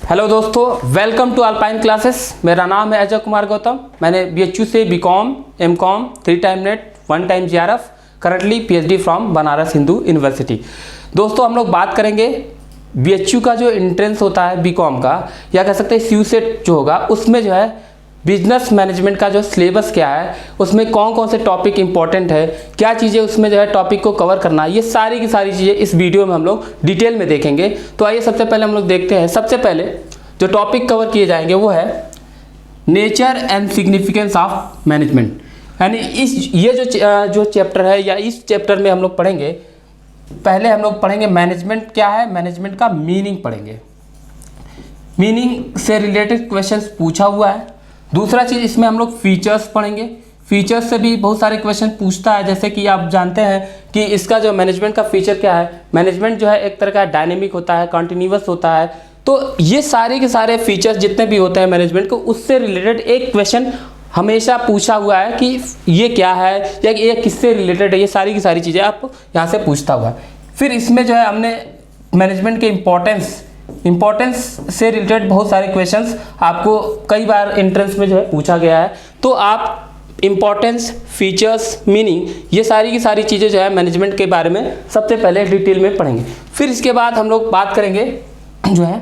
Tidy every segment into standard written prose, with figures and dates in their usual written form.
Hello दोस्तों, welcome to alpine classes. मेरा नाम है अजय कुमार गौतम। मैंने BHU से BCom, MCom, 3 time net, 1 time GRF, currently PhD from Banaras Hindu university. दोस्तों, हम लोग बात करेंगे BHU का जो एंट्रेंस होता है BCom का, या कह सकते हैं CUSET जो होगा, उसमें जो है बिजनेस मैनेजमेंट का जो सिलेबस क्या है, उसमें कौन कौन से टॉपिक इंपॉर्टेंट है, क्या चीज़ें उसमें जो है टॉपिक को कवर करना है, ये सारी की सारी चीज़ें इस वीडियो में हम लोग डिटेल में देखेंगे। तो आइए सबसे पहले हम लोग देखते हैं। सबसे पहले जो टॉपिक कवर किए जाएंगे वो है nature and significance of management. यानी ये जो चैप्टर है, या इस चैप्टर में हम लोग पढ़ेंगे, पहले हम लोग पढ़ेंगे मैनेजमेंट क्या है, मैनेजमेंट का मीनिंग पढ़ेंगे। मीनिंग से रिलेटेड क्वेश्चंस पूछा हुआ है। दूसरा चीज़, इसमें हम लोग फीचर्स पढ़ेंगे। फीचर्स से भी बहुत सारे क्वेश्चन पूछता है, जैसे कि आप जानते हैं कि इसका जो मैनेजमेंट का फीचर क्या है। मैनेजमेंट जो है एक तरह का डायनेमिक होता है, कंटिन्यूअस होता है। तो ये सारे के सारे फीचर्स जितने भी होते हैं मैनेजमेंट को, उससे रिलेटेड एक क्वेश्चन हमेशा पूछा हुआ है कि ये क्या है या ये किससे रिलेटेड है। ये सारी की सारी चीज़ें आप यहाँ से पूछता हुआ है। फिर इसमें जो है हमने मैनेजमेंट के इम्पोर्टेंस से रिलेटेड बहुत सारे क्वेश्चंस आपको कई बार एंट्रेंस में जो है पूछा गया है। तो आप इम्पोर्टेंस, फीचर्स, मीनिंग, ये सारी की सारी चीज़ें जो है मैनेजमेंट के बारे में सबसे पहले डिटेल में पढ़ेंगे। फिर इसके बाद हम लोग बात करेंगे जो है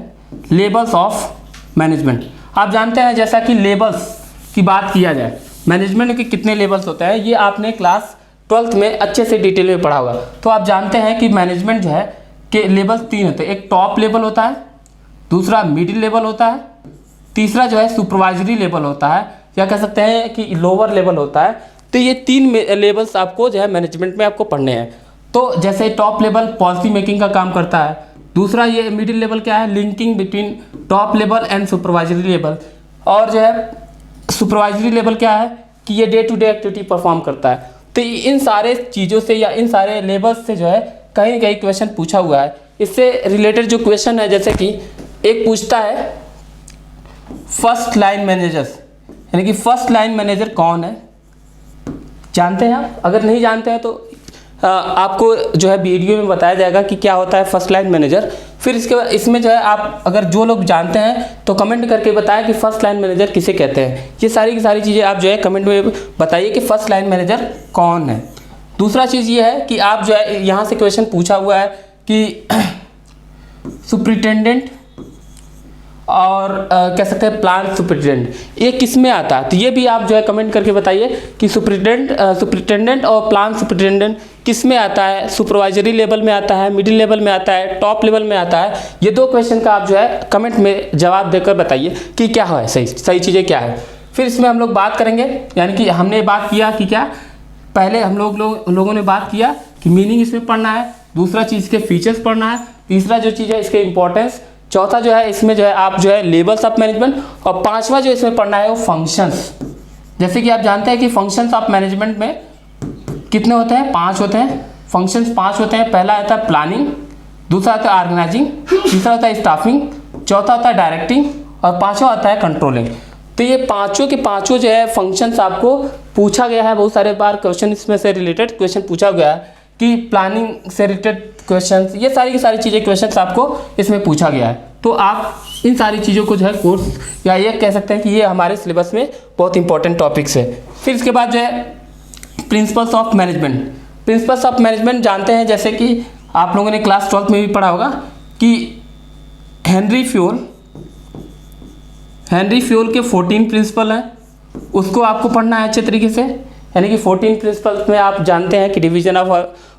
लेवल्स ऑफ मैनेजमेंट। आप जानते हैं, जैसा कि लेवल्स की बात किया जाए, मैनेजमेंट के कितने लेवल्स होते हैं, ये आपने क्लास 12th में अच्छे से डिटेल में पढ़ा होगा। तो आप जानते हैं कि मैनेजमेंट जो है के लेवल 3 होते हैं। एक टॉप लेवल होता है, दूसरा मिडिल लेवल होता है, तीसरा जो है सुपरवाइजरी लेवल होता है, या कह सकते हैं कि लोअर लेवल होता है। तो ये 3 लेवल्स आपको जो है मैनेजमेंट में आपको पढ़ने हैं। तो जैसे टॉप लेवल पॉलिसी मेकिंग का काम करता है, दूसरा ये मिडिल लेवल क्या है, linking between top level and supervisory level, और जो है सुपरवाइजरी लेवल क्या है कि ये day to day activity perform करता है। तो इन सारे चीज़ों से या इन सारे लेवल्स से जो है कहीं कहीं क्वेश्चन पूछा हुआ है। इससे रिलेटेड जो क्वेश्चन है, जैसे कि एक पूछता है फर्स्ट लाइन मैनेजर्स, यानी कि फर्स्ट लाइन मैनेजर कौन है, जानते हैं आप? अगर नहीं जानते हैं तो आपको जो है वीडियो में बताया जाएगा कि क्या होता है फर्स्ट लाइन मैनेजर। फिर इसके बाद इसमें जो है आप अगर जो लोग जानते हैं तो कमेंट करके बताएं कि फर्स्ट लाइन मैनेजर किसे कहते हैं। ये सारी की सारी चीज़ें आप जो है कमेंट में बताइए कि फर्स्ट लाइन मैनेजर कौन है। दूसरा चीज़ ये है कि आप जो है यहाँ से क्वेश्चन पूछा हुआ है कि सुपरिटेंडेंट और कह सकते हैं प्लान सुपरिटेंडेंट, ये किस में आता है। तो ये भी आप जो है कमेंट करके बताइए कि सुपरिटेंडेंट और प्लान सुपरिटेंडेंट किस में आता है, सुपरवाइजरी लेवल में आता है, मिडिल लेवल में आता है, टॉप लेवल में आता है। ये 2 क्वेश्चन का आप जो है कमेंट में जवाब देकर बताइए कि क्या है सही चीज़ें क्या है। फिर इसमें हम लोग बात करेंगे, यानी कि हमने बात किया कि क्या, पहले हम लोगों ने बात किया कि मीनिंग इसमें पढ़ना है, दूसरा चीज़ के फीचर्स पढ़ना है, तीसरा जो चीज़ है इसके इंपॉर्टेंस, चौथा जो है इसमें जो है आप जो है लेवल्स ऑफ मैनेजमेंट, और पांचवा जो इसमें पढ़ना है वो फंक्शंस। जैसे कि आप जानते हैं कि फंक्शंस ऑफ मैनेजमेंट में कितने होते हैं, 5 होते हैं। फंक्शंस 5 होते हैं। पहला आता है प्लानिंग, दूसरा आता है ऑर्गेनाइजिंग, तीसरा होता है स्टाफिंग, चौथा होता है डायरेक्टिंग, और पाँचवा आता है कंट्रोलिंग। तो ये पाँचों के पाँचों जो है फंक्शंस आपको पूछा गया है। बहुत सारे बार क्वेश्चन इसमें से रिलेटेड क्वेश्चन पूछा गया है कि प्लानिंग से रिलेटेड क्वेश्चंस, ये सारी की सारी चीज़ें क्वेश्चंस आपको इसमें पूछा गया है। तो आप इन सारी चीज़ों को जो है कोर्स, या ये कह सकते हैं कि ये हमारे सिलेबस में बहुत इंपॉर्टेंट टॉपिक्स है। फिर इसके बाद जो है principles of management. Principles of management जानते हैं, जैसे कि आप लोगों ने क्लास 12th में भी पढ़ा होगा कि हेनरी फ्योल के 14 प्रिंसिपल हैं, उसको आपको पढ़ना है अच्छे तरीके से। यानी कि 14 प्रिंसिपल्स में आप जानते हैं कि division of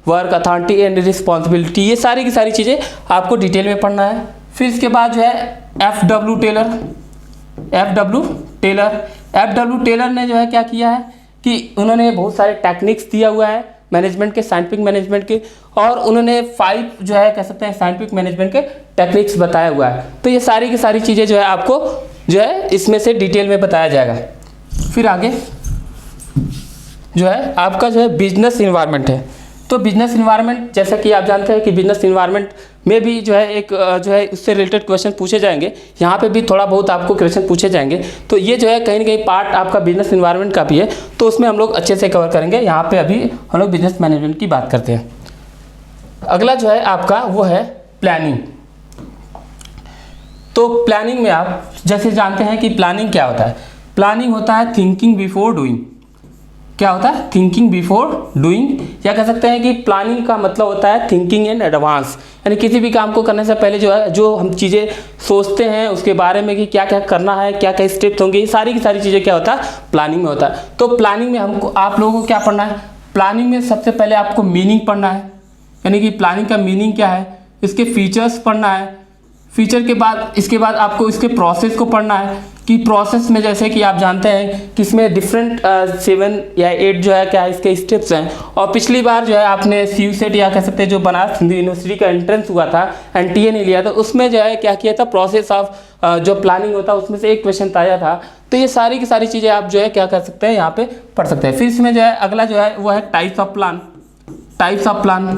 work, authority and responsibility, ये सारी की सारी चीज़ें आपको डिटेल में पढ़ना है। फिर इसके बाद जो है F.W. टेलर ने जो है क्या किया है कि उन्होंने बहुत सारे टेक्निक्स दिया हुआ है मैनेजमेंट के, साइंटिफिक मैनेजमेंट के, और उन्होंने 5 जो है कह सकते हैं साइंटिफिक मैनेजमेंट के टेक्निक्स बताया हुआ है। तो ये सारी की सारी चीज़ें जो है आपको जो है इसमें से डिटेल में बताया जाएगा। फिर आगे जो है आपका जो है बिजनेस इन्वायरमेंट है। तो बिजनेस इन्वायरमेंट, जैसा कि आप जानते हैं कि बिजनेस इन्वायरमेंट में भी जो है एक जो है उससे रिलेटेड क्वेश्चन पूछे जाएंगे। यहाँ पे भी थोड़ा बहुत आपको क्वेश्चन पूछे जाएंगे। तो ये जो है कहीं ना कहीं पार्ट आपका बिजनेस इन्वायरमेंट का भी है, तो उसमें हम लोग अच्छे से कवर करेंगे। यहाँ पे अभी हम लोग बिजनेस मैनेजमेंट की बात करते हैं। अगला जो है आपका वो है प्लानिंग। तो प्लानिंग में आप जैसे जानते हैं कि प्लानिंग क्या होता है। प्लानिंग होता है थिंकिंग बिफोर डूइंग। क्या होता है? थिंकिंग बिफोर डूइंग, या कह सकते हैं कि प्लानिंग का मतलब होता है थिंकिंग इन एडवांस, यानी किसी भी काम को करने से पहले जो है जो हम चीज़ें सोचते हैं उसके बारे में कि क्या क्या करना है, क्या क्या स्टेप्स होंगे, ये सारी की सारी चीज़ें क्या होता है? प्लानिंग में होता है। तो प्लानिंग में हमको आप लोगों को क्या पढ़ना है? प्लानिंग में सबसे पहले आपको मीनिंग पढ़ना है, यानी कि प्लानिंग का मीनिंग क्या है, इसके फीचर्स पढ़ना है। फीचर के बाद इसके बाद आपको इसके प्रोसेस को पढ़ना है कि प्रोसेस में जैसे कि आप जानते हैं कि इसमें डिफरेंट 7 या 8 जो है क्या इसके स्टेप्स हैं। और पिछली बार जो है आपने CUSET या कह सकते हैं जो बनारस हिंदू यूनिवर्सिटी का एंट्रेंस हुआ था, NTA नहीं लिया था, उसमें जो है क्या किया था, प्रोसेस ऑफ जो प्लानिंग होता है उसमें से एक क्वेश्चन आया था। तो ये सारी की सारी चीज़ें आप जो है क्या कर सकते हैं, यहाँ पे पढ़ सकते हैं। फिर इसमें जो है अगला जो है वो है types of plan. Types of plan,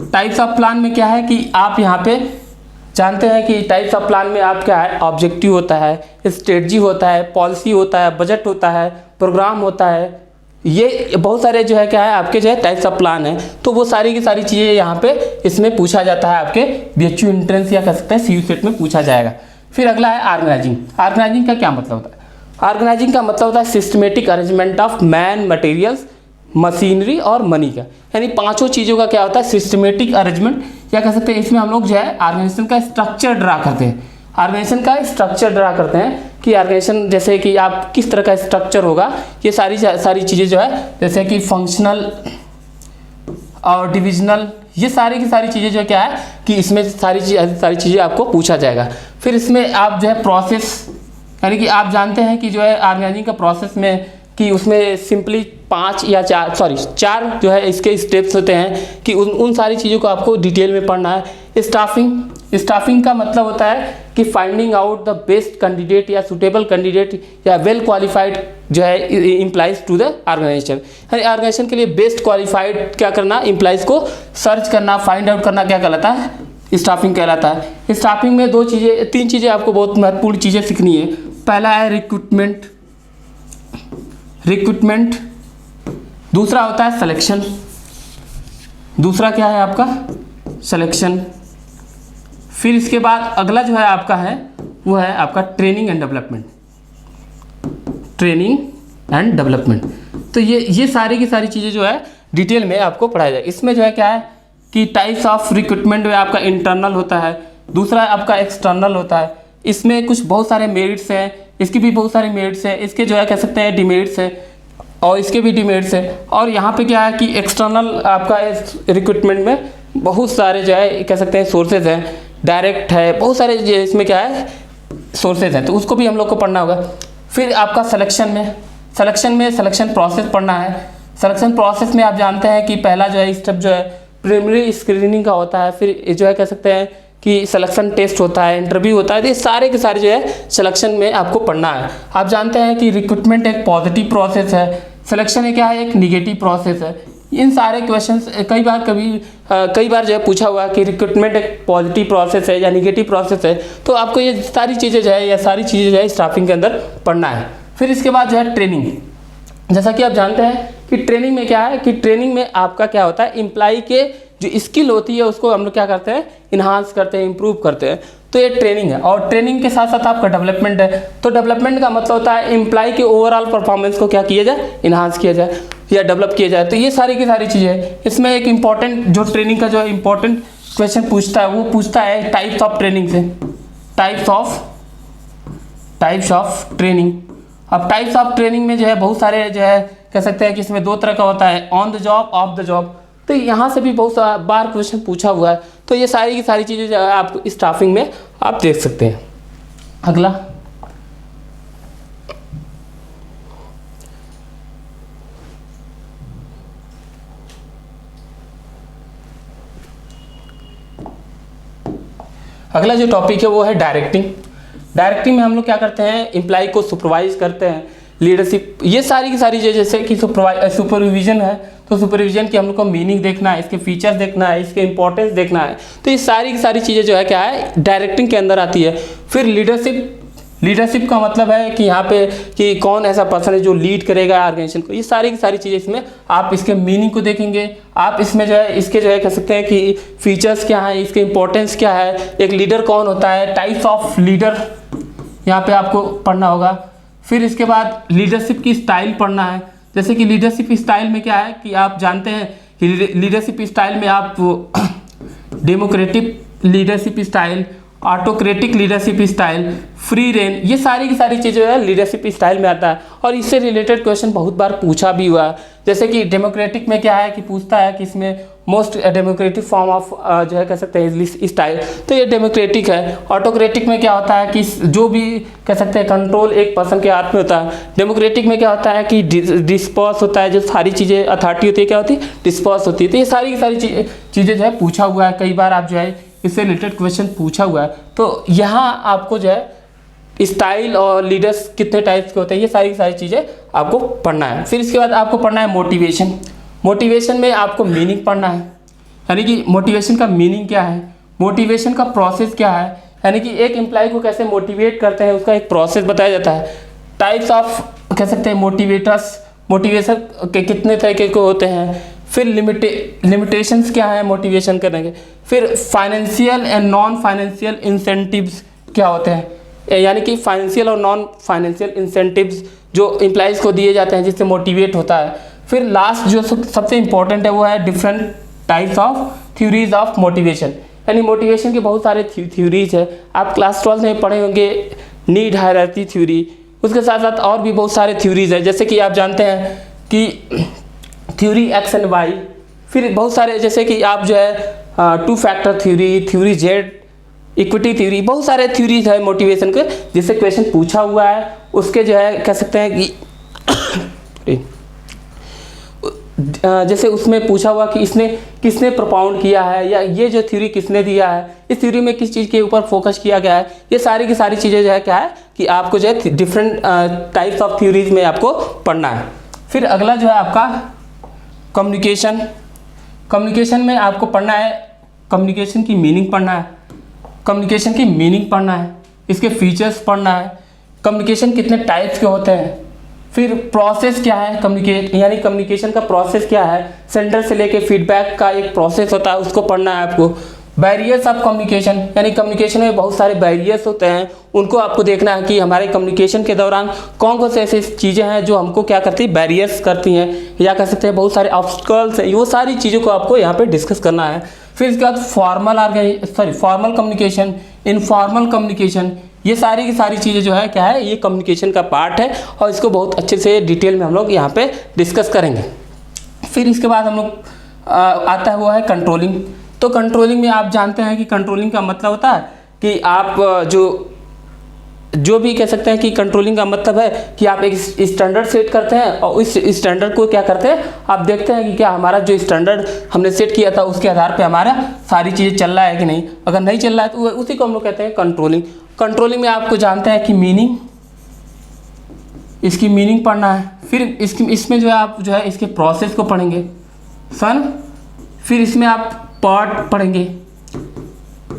types of plan में क्या है कि आप यहाँ पे जानते हैं कि टाइप्स ऑफ प्लान में आप क्या है, ऑब्जेक्टिव होता है, स्ट्रेटजी होता है, पॉलिसी होता है, बजट होता है, प्रोग्राम होता है, ये बहुत सारे जो है क्या है आपके जो है टाइप्स ऑफ प्लान है। तो वो सारी की सारी चीज़ें यहाँ पे इसमें पूछा जाता है, आपके BHU एंट्रेंस या कह सकते हैं CUSET में पूछा जाएगा। फिर अगला है ऑर्गेनाइजिंग। ऑर्गेनाइजिंग का क्या मतलब होता है? ऑर्गेनाइजिंग का मतलब होता है systematic arrangement of man, materials, machinery और मनी का, यानी पांचों चीज़ों का क्या होता है, सिस्टमेटिक अरेंजमेंट, या कह सकते हैं इसमें हम लोग जो है ऑर्गेनाइजेशन का स्ट्रक्चर ड्रा करते हैं। ऑर्गेनाइजेशन का स्ट्रक्चर ड्रा करते हैं कि ऑर्गेनाइजेशन जैसे कि आप किस तरह का स्ट्रक्चर होगा, ये सारी चीज़ें जो है जैसे कि फंक्शनल और डिविजनल, ये सारी की सारी चीज़ें जो क्या है कि इसमें सारी चीज़ें आपको पूछा जाएगा। फिर इसमें आप जो है प्रोसेस, यानी कि आप जानते हैं कि जो है ऑर्गेनाइजिंग का प्रोसेस में कि उसमें सिंपली 5 या 4 जो है इसके स्टेप्स होते हैं कि उन सारी चीज़ों को आपको डिटेल में पढ़ना है। स्टाफिंग का मतलब होता है कि finding out the best candidate या सुटेबल कैंडिडेट या वेल क्वालिफाइड जो है employees to the organisation. Organisation के लिए बेस्ट क्वालिफाइड क्या करना, इम्प्लाइज को सर्च करना, फाइंड आउट करना क्या कहलाता है, स्टाफिंग कहलाता है। स्टाफिंग में 3 चीज़ें आपको बहुत महत्वपूर्ण चीज़ें सीखनी है। पहला है रिक्रूटमेंट, दूसरा होता है सिलेक्शन, दूसरा क्या है आपका सिलेक्शन। फिर इसके बाद अगला जो है आपका है वो है आपका ट्रेनिंग एंड डेवलपमेंट। तो ये सारी की सारी चीज़ें जो है डिटेल में आपको पढ़ाया जाए। इसमें जो है क्या है कि टाइप्स ऑफ रिक्रूटमेंट में आपका इंटरनल होता है, दूसरा आपका एक्सटर्नल होता है। इसमें कुछ बहुत सारे मेरिट्स हैं, इसकी भी बहुत सारे मेरिट्स हैं, इसके जो है कह सकते हैं डिमेरिट्स हैं और इसके भी डिमेरिट्स हैं। और यहाँ पे क्या है कि एक्सटर्नल आपका रिक्रूटमेंट में बहुत सारे जो है कह सकते हैं सोर्सेज हैं, डायरेक्ट है, बहुत सारे इसमें क्या है सोर्सेज हैं, तो उसको भी हम लोग को पढ़ना होगा। फिर आपका सिलेक्शन प्रोसेस पढ़ना है। सिलेक्शन प्रोसेस में आप जानते हैं कि पहला जो है स्टेप जो है प्रीलिमिनरी स्क्रीनिंग का होता है, फिर जो है कह सकते हैं कि सिलेक्शन टेस्ट होता है, इंटरव्यू होता है। तो ये सारे के सारे जो है सिलेक्शन में आपको पढ़ना है। आप जानते हैं कि रिक्रूटमेंट एक पॉजिटिव प्रोसेस है, सिलेक्शन है क्या है एक निगेटिव प्रोसेस है। इन सारे क्वेश्चंस कई बार जो है पूछा हुआ कि रिक्रूटमेंट एक पॉजिटिव प्रोसेस है या निगेटिव प्रोसेस है, तो आपको ये सारी चीज़ें जो है स्टाफिंग के अंदर पढ़ना है। फिर इसके बाद जो है ट्रेनिंग, जैसा कि आप जानते हैं कि ट्रेनिंग में क्या है कि ट्रेनिंग में आपका क्या होता है, एम्प्लॉय के जो स्किल होती है उसको हम लोग क्या करते हैं, इन्हांस करते हैं, इम्प्रूव करते हैं। तो ये ट्रेनिंग है। और ट्रेनिंग के साथ साथ आपका डेवलपमेंट है। तो डेवलपमेंट का मतलब होता है एम्प्लॉय के ओवरऑल परफॉर्मेंस को क्या किया जाए, इन्हांस किया जाए या डेवलप किया जाए। तो ये सारी की सारी चीज़ें हैं। इसमें एक इंपॉर्टेंट जो ट्रेनिंग का जो इंपॉर्टेंट क्वेश्चन पूछता है वो पूछता है टाइप्स ऑफ ट्रेनिंग से, टाइप्स ऑफ ट्रेनिंग। अब टाइप्स ऑफ ट्रेनिंग में जो है बहुत सारे जो है कह सकते हैं कि इसमें 2 तरह का होता है, on the job, of the job. तो यहाँ से भी बहुत बार क्वेश्चन पूछा हुआ है। तो ये सारी की सारी चीज़ें जो है आप स्टाफिंग में आप देख सकते हैं। अगला जो टॉपिक है वो है डायरेक्टिंग। डायरेक्टिंग में हम लोग क्या करते हैं, एम्प्लॉय को सुपरवाइज करते हैं, लीडरशिप, ये सारी की सारी चीज़ें। जैसे कि सुपरविजन है, तो सुपरविजन की हम लोग को मीनिंग देखना है, इसके फीचर्स देखना है, इसके इंपॉर्टेंस देखना है। तो ये सारी की सारी चीज़ें जो है क्या है डायरेक्टिंग के अंदर आती है। फिर लीडरशिप का मतलब है कि यहाँ पे कि कौन ऐसा पर्सन है जो लीड करेगा ऑर्गेनाइजेशन को। ये सारी की सारी चीज़ें इसमें आप इसके मीनिंग को देखेंगे, आप इसमें जो है इसके जो है कह सकते हैं कि फीचर्स क्या है, इसके इंपॉर्टेंस क्या है, एक लीडर कौन होता है, टाइप्स ऑफ लीडर यहाँ पे आपको पढ़ना होगा। फिर इसके बाद लीडरशिप की स्टाइल पढ़ना है। जैसे कि लीडरशिप स्टाइल में क्या है कि आप जानते हैं कि लीडरशिप स्टाइल में आप democratic leadership style, autocratic leadership style, free rein, ये सारी की सारी चीज़ें जो है लीडरशिप स्टाइल में आता है। और इससे रिलेटेड क्वेश्चन बहुत बार पूछा भी हुआ है। जैसे कि डेमोक्रेटिक में क्या है कि पूछता है कि इसमें मोस्ट डेमोक्रेटिक फॉर्म ऑफ जो है कह सकते हैं स्टाइल, तो ये डेमोक्रेटिक है। ऑटोक्रेटिक में क्या होता है कि जो भी कह सकते हैं कंट्रोल एक पर्सन के हाथ में होता है। डेमोक्रेटिक में क्या होता है कि डिस्पर्स होता है, जो सारी चीज़ें अथॉरिटी होती है क्या होती है, डिस्पर्स होती है। तो ये सारी की सारी चीज़ें जो है पूछा हुआ है, कई बार आप जो है इससे रिलेटेड क्वेश्चन पूछा हुआ है। तो यहाँ आपको जो है स्टाइल और लीडर्स कितने टाइप्स के होते हैं, ये सारी की सारी चीज़ें आपको पढ़ना है। फिर इसके बाद आपको पढ़ना है मोटिवेशन। मोटिवेशन में आपको मीनिंग पढ़ना है, यानी कि मोटिवेशन का मीनिंग क्या है, मोटिवेशन का प्रोसेस क्या है, यानी कि एक एम्प्लॉय को कैसे मोटिवेट करते हैं उसका एक प्रोसेस बताया जाता है। टाइप्स ऑफ कह सकते हैं मोटिवेटर्स, मोटिवेशन के कितने तरीके के होते हैं। फिर लिमिटेशंस क्या है मोटिवेशन करने के। फिर financial and non financial incentives क्या होते हैं, यानी कि फाइनेंशियल और नॉन फाइनेंशियल इंसेंटिव्स जो एम्प्लॉयज़ को दिए जाते हैं जिससे मोटिवेट होता है। फिर लास्ट जो सबसे इंपॉर्टेंट है वो है different types of theories of motivation, यानी मोटिवेशन के बहुत सारे थ्योरीज है। आप क्लास 12 में पढ़े होंगे नीड हायरार्की थ्योरी, उसके साथ साथ और भी बहुत सारे थ्योरीज है। जैसे कि आप जानते हैं कि थ्योरी एक्स एंड वाई, फिर बहुत सारे जैसे कि आप जो है two factor theory, theory Z, equity theory, बहुत सारे थ्योरीज है मोटिवेशन के जिससे क्वेश्चन पूछा हुआ है। उसके जो है कह सकते हैं कि जैसे उसमें पूछा हुआ कि इसने किसने प्रोपाउंड किया है, या ये जो थ्योरी किसने दिया है, इस थ्योरी में किस चीज़ के ऊपर फोकस किया गया है। ये सारी की सारी चीज़ें जो है क्या है कि आपको जो है डिफरेंट टाइप्स ऑफ थ्योरीज में आपको पढ़ना है। फिर अगला जो है आपका कम्युनिकेशन। कम्युनिकेशन में आपको पढ़ना है कम्युनिकेशन की मीनिंग पढ़ना है, कम्युनिकेशन की मीनिंग पढ़ना है, इसके फीचर्स पढ़ना है, कम्युनिकेशन कितने टाइप्स के होते हैं, फिर प्रोसेस क्या है कम्युनिकेट, यानी कम्युनिकेशन का प्रोसेस क्या है, सेंडर से लेके फीडबैक का एक प्रोसेस होता है उसको पढ़ना है आपको। बैरियर्स ऑफ कम्युनिकेशन, यानी कम्युनिकेशन में बहुत सारे बैरियर्स होते हैं, उनको आपको देखना है कि हमारे कम्युनिकेशन के दौरान कौन कौन से ऐसी चीज़ें हैं जो हमको क्या करती है, बैरियर्स करती हैं, या कह सकते हैं बहुत सारे ऑब्स्टिकल्स हैं। वो सारी चीज़ों को आपको यहाँ पे डिस्कस करना है। फिर इसके बाद फॉर्मल कम्युनिकेशन, इनफॉर्मल कम्युनिकेशन, ये सारी की सारी चीज़ें जो है क्या है, ये कम्युनिकेशन का पार्ट है और इसको बहुत अच्छे से डिटेल में हम लोग यहाँ पे डिस्कस करेंगे। फिर इसके बाद हम लोग आता है वो है कंट्रोलिंग। तो कंट्रोलिंग में आप जानते हैं कि कंट्रोलिंग का मतलब होता है कि आप जो भी कह सकते हैं कि कंट्रोलिंग का मतलब है कि आप एक स्टैंडर्ड सेट करते हैं और इस स्टैंडर्ड को क्या करते हैं, आप देखते हैं कि क्या हमारा जो स्टैंडर्ड हमने सेट किया था उसके आधार पे हमारा सारी चीज़ें चल रहा है कि नहीं। अगर नहीं चल रहा है तो उसी को हम लोग कहते हैं कंट्रोलिंग। कंट्रोलिंग में आपको जानते हैं कि मीनिंग, इसकी मीनिंग पढ़ना है। फिर इसमें जो है आप जो है इसके प्रोसेस को पढ़ेंगे सन। फिर इसमें आप पार्ट पढ़ेंगे,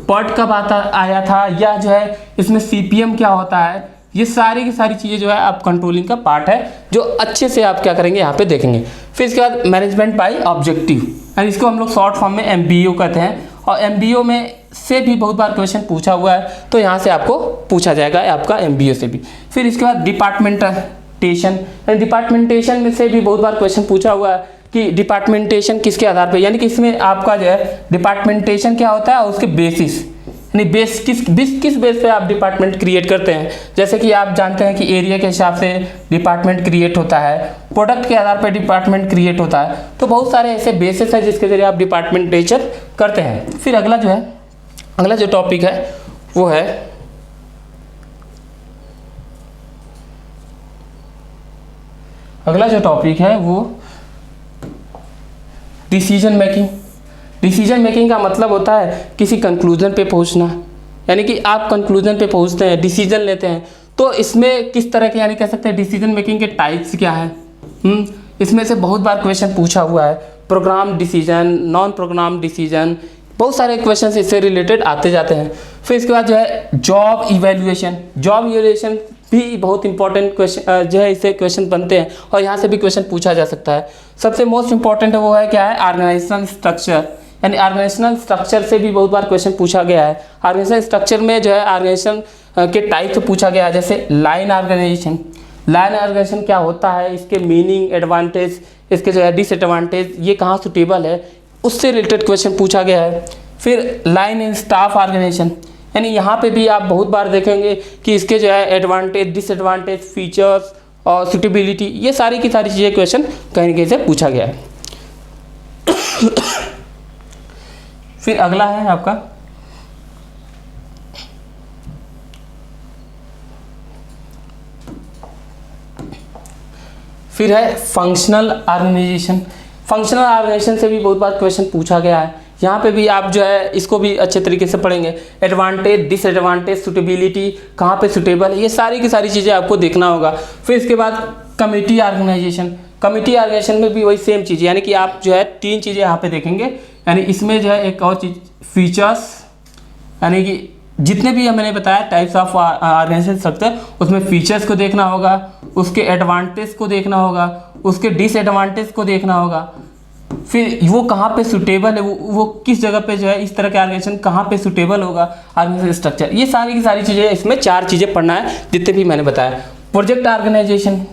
पार्ट कब आया था, या जो है इसमें सीपीएम क्या होता है। ये सारी की सारी चीज़ें जो है आप कंट्रोलिंग का पार्ट है जो अच्छे से आप क्या करेंगे यहाँ पे देखेंगे। फिर इसके बाद मैनेजमेंट बाय ऑब्जेक्टिव, यानी इसको हम लोग शॉर्ट फॉर्म में एमबीओ कहते हैं, और एमबीओ में से भी बहुत बार क्वेश्चन पूछा हुआ है तो यहाँ से आपको पूछा जाएगा आपका एमबीओ से भी। फिर इसके बाद डिपार्टमेंटेशन, डिपार्टमेंटेशन में से भी बहुत बार क्वेश्चन पूछा हुआ है कि डिपार्टमेंटेशन किसके आधार पे, यानी कि इसमें आपका जो है डिपार्टमेंटेशन क्या होता है और उसके बेसिस, यानी बेस किस बेस पे आप डिपार्टमेंट क्रिएट करते हैं। जैसे कि आप जानते हैं कि एरिया के हिसाब से डिपार्टमेंट क्रिएट होता है, प्रोडक्ट के आधार पर डिपार्टमेंट क्रिएट होता है, तो बहुत सारे ऐसे बेसिस है जिसके जरिए आप डिपार्टमेंटेशन करते हैं। फिर अगला जो टॉपिक है वो है डिसीजन मेकिंग। डिसीजन मेकिंग का मतलब होता है किसी कंक्लूजन पे पहुंचना, यानी कि आप कंक्लूजन पे पहुंचते हैं, डिसीजन लेते हैं। तो इसमें किस तरह के, यानी कह सकते हैं डिसीजन मेकिंग के टाइप्स क्या है। इसमें से बहुत बार क्वेश्चन पूछा हुआ है, programme decision, non programme decision, बहुत सारे क्वेश्चन इससे रिलेटेड आते जाते हैं। फिर इसके बाद जो है जॉब इवैल्यूएशन भी बहुत इंपॉर्टेंट क्वेश्चन जो है, इससे क्वेश्चन बनते हैं और यहाँ से भी क्वेश्चन पूछा जा सकता है। सबसे मोस्ट इंपॉर्टेंट है वो है क्या है, ऑर्गेनाइजेशनल स्ट्रक्चर, यानी ऑर्गेनाइजेशनल स्ट्रक्चर से भी बहुत बार क्वेश्चन पूछा गया है। ऑर्गेनाइजेशनल स्ट्रक्चर में जो है ऑर्गेनाइजेशन के टाइप से पूछा गया है, जैसे लाइन ऑर्गेनाइजेशन क्या होता है, इसके मीनिंग, एडवांटेज, इसके जो है डिसएडवांटेज, ये कहाँ सुटेबल है, उससे रिलेटेड क्वेश्चन पूछा गया है। फिर लाइन इन स्टाफ ऑर्गेनाइजेशन, यानी यहाँ पे भी आप बहुत बार देखेंगे कि इसके जो है एडवांटेज, डिसएडवांटेज, फीचर्स और सुटेबिलिटी, ये सारी की सारी चीज़ें क्वेश्चन कहीं ना कहीं से पूछा गया है। फिर अगला है आपका फिर है फंक्शनल ऑर्गेनाइजेशन से भी बहुत बार क्वेश्चन पूछा गया है। यहाँ पे भी आप जो है इसको भी अच्छे तरीके से पढ़ेंगे। एडवांटेज, डिसएडवांटेज, सुटेबिलिटी, कहाँ पे सुटेबल है, ये सारी की सारी चीज़ें आपको देखना होगा। फिर इसके बाद कमिटी ऑर्गेनाइजेशन में भी वही सेम चीज़, यानी कि आप जो है 3 चीज़ें यहाँ पे देखेंगे। यानी इसमें जो है एक और चीज़ फीचर्स, यानी कि जितने भी मैंने बताया टाइप्स ऑफ ऑर्गेनाइजेशन स्ट्रक्चर, उसमें फीचर्स को देखना होगा, उसके एडवांटेज को देखना होगा, उसके डिसएडवांटेज को देखना होगा, फिर वो कहाँ पे सुटेबल है, वो किस जगह पे जो है इस तरह के ऑर्गेनाइजेशन कहाँ पे सुटेबल होगा ऑर्गेनाइजेशन स्ट्रक्चर। ये सारी की सारी चीज़ें, इसमें 4 चीज़ें पढ़ना है जितने भी मैंने बताया। Project organisation,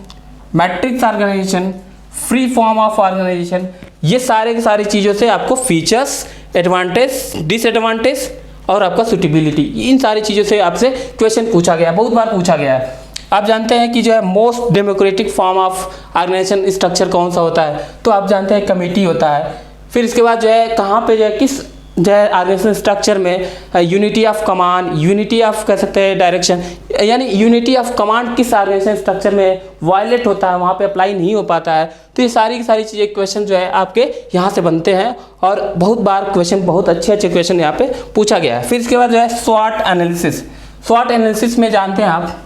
matrix organisation, free form of organisation, ये सारे की सारी चीज़ों से आपको फीचर्स, एडवांटेज, डिसएडवांटेज और आपका सुटेबिलिटी, इन सारी चीज़ों से आपसे क्वेश्चन पूछा गया, बहुत बार पूछा गया है। आप जानते हैं कि जो है most democratic form of organisation structure कौन सा होता है, तो आप जानते हैं कमेटी होता है। फिर इसके बाद जो है कहाँ पे जो है किस जो है ऑर्गेनाइजेशन स्ट्रक्चर में unity of command, unity of कह सकते हैं डायरेक्शन, यानी यूनिटी ऑफ कमांड किस ऑर्गेनाइजेशन स्ट्रक्चर में वायलेट होता है, वहाँ पे अप्लाई नहीं हो पाता है। तो ये सारी की सारी चीज़ें क्वेश्चन जो है आपके यहाँ से बनते हैं और बहुत बार क्वेश्चन, बहुत अच्छे क्वेश्चन यहाँ पे पूछा गया है। फिर इसके बाद जो है स्वॉट एनालिसिस में जानते हैं आप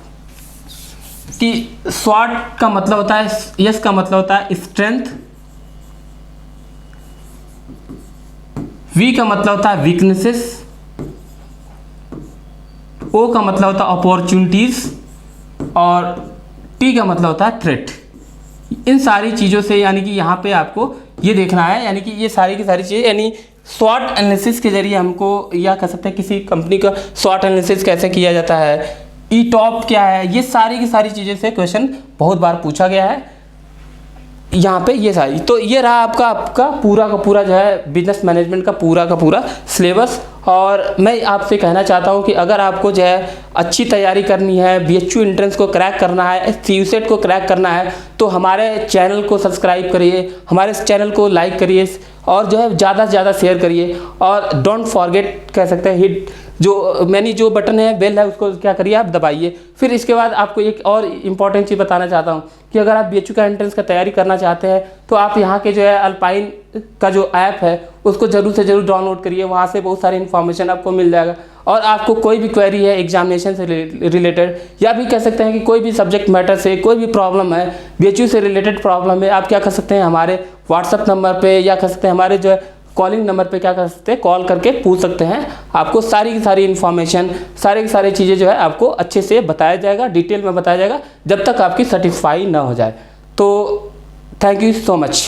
कि स्वॉट का मतलब होता है, यस का मतलब होता है स्ट्रेंथ, वी का मतलब होता है वीकनेसेस, ओ का मतलब होता है अपॉर्चुनिटीज और टी का मतलब होता है थ्रेट। इन सारी चीज़ों से यानी कि यहाँ पे आपको ये देखना है, यानी कि ये सारी की सारी चीज़ें, यानी स्वॉट एनालिसिस के जरिए हमको, या कह सकते हैं किसी कंपनी का स्वॉट एनालिसिस कैसे किया जाता है, ई टॉप क्या है, ये सारी की सारी चीज़ें से क्वेश्चन बहुत बार पूछा गया है यहाँ पे। ये सारी, तो ये रहा आपका पूरा का पूरा जो है बिजनेस मैनेजमेंट का पूरा सिलेबस। और मैं आपसे कहना चाहता हूँ कि अगर आपको जो है अच्छी तैयारी करनी है, BHU एंट्रेंस को क्रैक करना है, CUSET को क्रैक करना है, तो हमारे चैनल को सब्सक्राइब करिए, हमारे चैनल को लाइक करिए और जो है ज़्यादा से ज़्यादा शेयर करिए। और डोंट फॉरगेट कह सकते हैं हिट जो बटन है, बेल है, उसको क्या करिए आप दबाइए। फिर इसके बाद आपको एक और इम्पॉर्टेंट चीज़ बताना चाहता हूँ कि अगर आप BHU का एंट्रेंस का तैयारी करना चाहते हैं तो आप यहाँ के जो है अल्पाइन का जो ऐप है उसको ज़रूर से ज़रूर डाउनलोड करिए, वहाँ से बहुत सारी इन्फॉर्मेशन आपको मिल जाएगा। और आपको कोई भी क्वेरी है एग्जामिनेशन से रिलेटेड, या भी कह सकते हैं कि कोई भी सब्जेक्ट मैटर से कोई भी प्रॉब्लम है, BHU से रिलेटेड प्रॉब्लम है, आप क्या कर सकते हैं हमारे व्हाट्सअप नंबर पे, या कह सकते हैं हमारे जो है कॉलिंग नंबर पे क्या कर सकते हैं, कॉल करके पूछ सकते हैं। आपको सारी की सारी इन्फॉर्मेशन, सारी की सारी चीज़ें जो है आपको अच्छे से बताया जाएगा, डिटेल में बताया जाएगा, जब तक आपकी सेटिस्फाई ना हो जाए। तो थैंक यू सो मच।